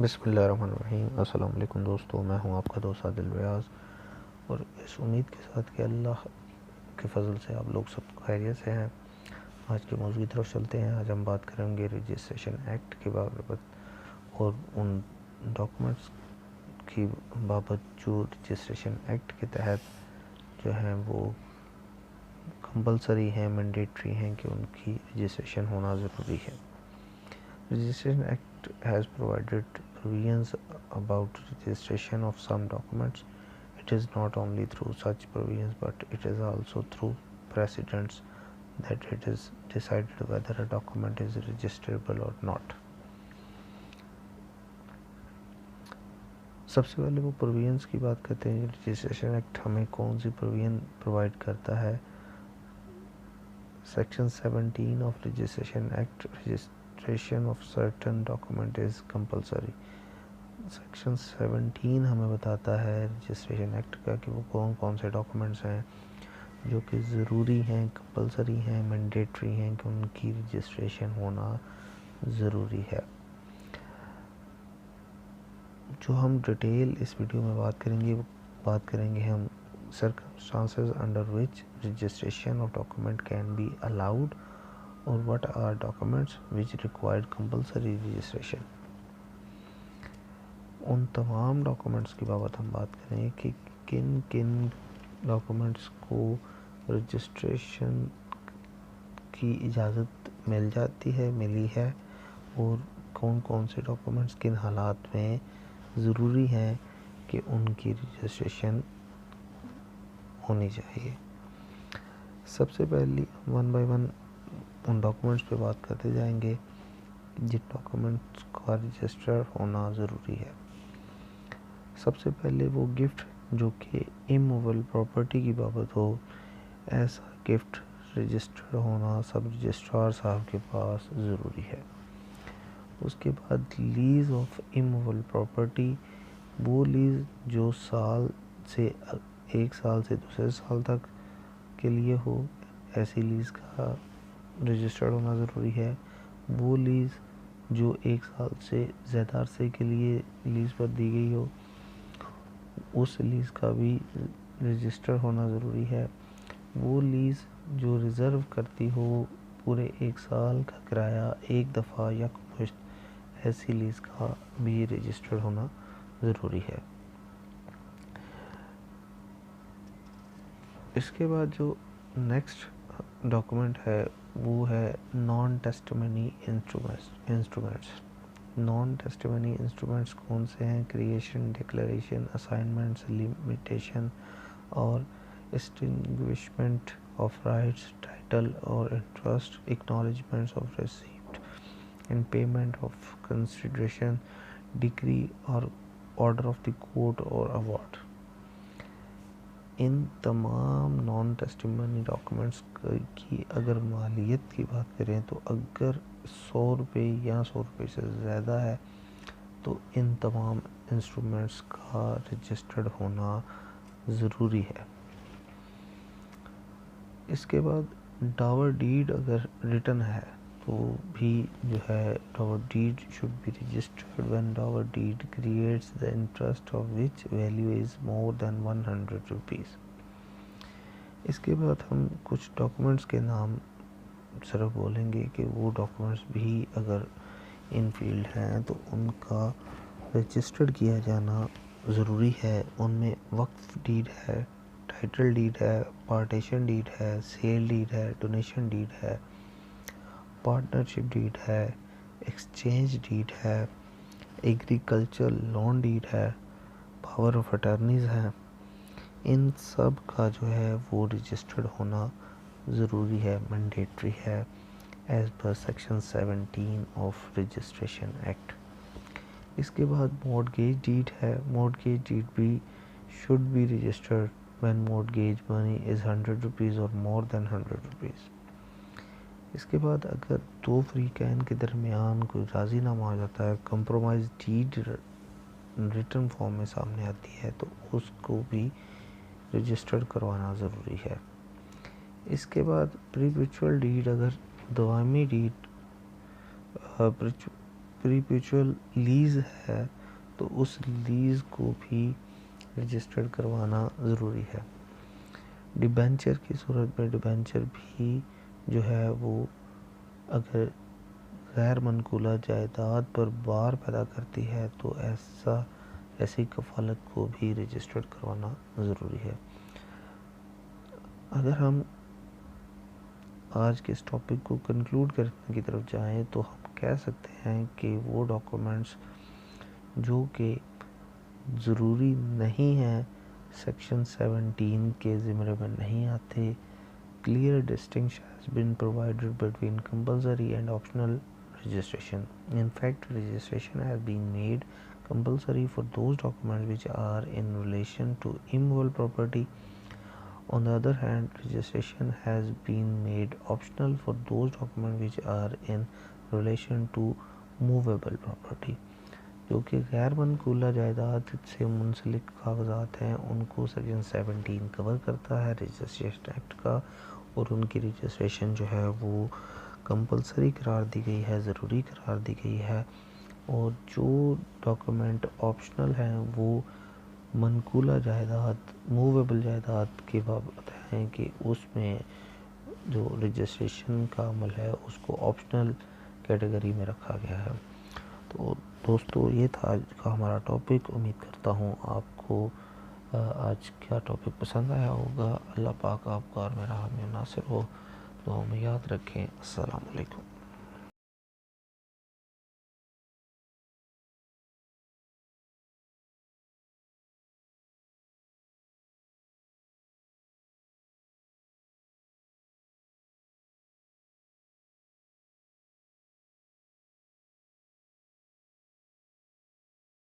بسم اللہ الرحمن الرحیم۔ السلام علیکم دوستو، میں ہوں آپ کا دوست عادل ریاض، اور اس امید کے ساتھ کہ اللہ کے فضل سے آپ لوگ سب خیریت سے ہیں، آج کے موضوع کی طرف چلتے ہیں۔ آج ہم بات کریں گے رجسٹریشن ایکٹ کے بابت اور ان ڈاکومنٹس کی بابت جو رجسٹریشن ایکٹ کے تحت جو ہیں وہ کمپلسری ہیں، مینڈیٹری ہیں کہ ان کی رجسٹریشن ہونا ضروری ہے۔ Registration Act has provided provisions about registration of some documents. It is not only through such provisions, but it is also through precedents that it is decided whether a document is registerable or not. سب سے پہلے وہ provisions کی بات کرتے ہیں۔ Registration act ہمیں کون سی provision provide کرتا ہے؟ Section 17 of registration act, registration of certain document is compulsory. Section 17 ہمیں بتاتا ہے رجسٹریشن ایکٹ کا کہ وہ کون کون سے ڈاکومنٹس ہیں جو کہ ضروری ہیں، کمپلسری ہیں، مینڈیٹری ہیں کہ ان کی رجسٹریشن ہونا ضروری ہے۔ جو ہم ڈیٹیل اس ویڈیو میں بات کریں گے ہم circumstances under which registration of document can be allowed اور what are documents which required compulsory registration۔ ان تمام ڈاکومنٹس کی بابت ہم بات کریں کہ کن کن ڈاکومنٹس کو رجسٹریشن کی اجازت ملی ہے اور کون کون سے ڈاکومنٹس کن حالات میں ضروری ہیں کہ ان کی رجسٹریشن ہونی چاہیے۔ سب سے پہلی one by one in documents پہ بات کرتے جائیں گے جن ڈاکومنٹس کا رجسٹر ہونا ضروری ہے۔ سب سے پہلے وہ گفٹ جو کہ اموویبل پراپرٹی کی بابت ہو، ایسا گفٹ رجسٹرڈ ہونا سب رجسٹرار صاحب کے پاس ضروری ہے۔ اس کے بعد لیز آف اموویبل پراپرٹی، وہ لیز جو ایک سال سے دوسرے سال تک کے لیے ہو، ایسی لیز کا رجسٹرڈ ہونا ضروری ہے۔ وہ لیز جو ایک سال سے زیادہ عرصے کے لیے لیز پر دی گئی ہو، اس لیز کا بھی رجسٹر ہونا ضروری ہے۔ وہ لیز جو ریزرو کرتی ہو پورے ایک سال کا کرایہ ایک دفعہ یکمشت، ایسی لیز کا بھی رجسٹر ہونا ضروری ہے۔ اس کے بعد جو نیکسٹ ڈاکومنٹ ہے وہ ہے naan testimony instruments. Naan testimony instruments کون سے ہیں؟ کریشن، ڈکلیریشن، اسائنمنٹس، لمیٹیشن اور اسٹنگوشمنٹ آف رائٹس، ٹائٹل اور interest, acknowledgements of receipt and payment of consideration, degree اور آرڈر آف دی کورٹ اور ایوارڈ۔ ان تمام نان ٹیسٹیمنی ڈاکومنٹس کی اگر مالیت کی بات کریں تو اگر 100 روپے یا 100 روپے سے زیادہ ہے تو ان تمام انسٹرومنٹس کا رجسٹرڈ ہونا ضروری ہے۔ اس کے بعد ڈاور ڈیڈ اگر ریٹن ہے تو بھی جو ہے dower deed should be registered when dower deed creates the interest of which value is more than 100 rupees۔ اس کے بعد ہم کچھ ڈاکومنٹس کے نام صرف بولیں گے کہ وہ ڈاکومنٹس بھی اگر ان فیلڈ ہیں تو ان کا رجسٹرڈ کیا جانا ضروری ہے۔ ان میں وقف ڈیڈ ہے، ٹائٹل ڈیڈ ہے، پارٹیشن ڈیڈ ہے، سیل ڈیڈ ہے، ڈونیشن ڈیڈ ہے، پارٹنرشپ ڈیڈ ہے، ایکسچینج ڈیڈ ہے، ایگریکلچر لون ڈیڈ ہے، پاور آف اٹارنیز ہے۔ ان سب کا جو ہے وہ رجسٹرڈ ہونا ضروری ہے، مینڈیٹری ہے as per section 17 of registration act. اس کے بعد مورٹگیج ڈیڈ ہے۔ مورٹگیج ڈیڈ بھی should be registered when mortgage money is 100 rupees or more than 100 rupees۔ اس کے بعد اگر دو فریقین کے درمیان کوئی راضی نامہ آ جاتا ہے، کمپرومائز ڈیڈ ریٹن فارم میں سامنے آتی ہے تو اس کو بھی رجسٹرڈ کروانا ضروری ہے۔ اس کے بعد پریپیچول ڈیڈ، اگر دوامی ڈیڈ پریپیچول لیز ہے تو اس لیز کو بھی رجسٹرڈ کروانا ضروری ہے. ڈیبینچر کی صورت میں ڈیبینچر بھی جو ہے وہ اگر غیر منقولہ جائیداد پر بار پیدا کرتی ہے تو ایسی کفالت کو بھی رجسٹرڈ کروانا ضروری ہے. اگر ہم آج کے اس ٹاپک کو کنکلوڈ کرنے کی طرف جائیں تو ہم کہہ سکتے ہیں کہ وہ ڈاکومنٹس جو کہ ضروری نہیں ہیں سیکشن 17 کے زمرے میں نہیں آتے. Clear distinction has been provided between compulsory and optional registration. In fact, registration has been made compulsory for those documents which are in relation to immovable property. On the other hand, registration has been made optional for those documents which are in relation to movable property. جو کہ غیر منقولہ جائیداد سے منسلک کاغذات ہیں ان کو section 17 کور کرتا ہے رجسٹریشن ایکٹ کا، اور ان کی رجسٹریشن جو ہے وہ کمپلسری قرار دی گئی ہے، ضروری قرار دی گئی ہے. اور جو ڈاکومنٹ آپشنل ہیں وہ منقولہ جائیداد موویبل جائیداد کے بابت ہیں کہ اس میں جو رجسٹریشن کا عمل ہے اس کو آپشنل کیٹیگری میں رکھا گیا ہے. تو دوستو یہ تھا آج کا ہمارا ٹاپک. امید کرتا ہوں آپ کو آج کا ٹاپک پسند آیا ہوگا. اللہ پاک آپ کا اور میرا حامی ناصر ہو. دعاؤں میں یاد رکھیں. السلام علیکم.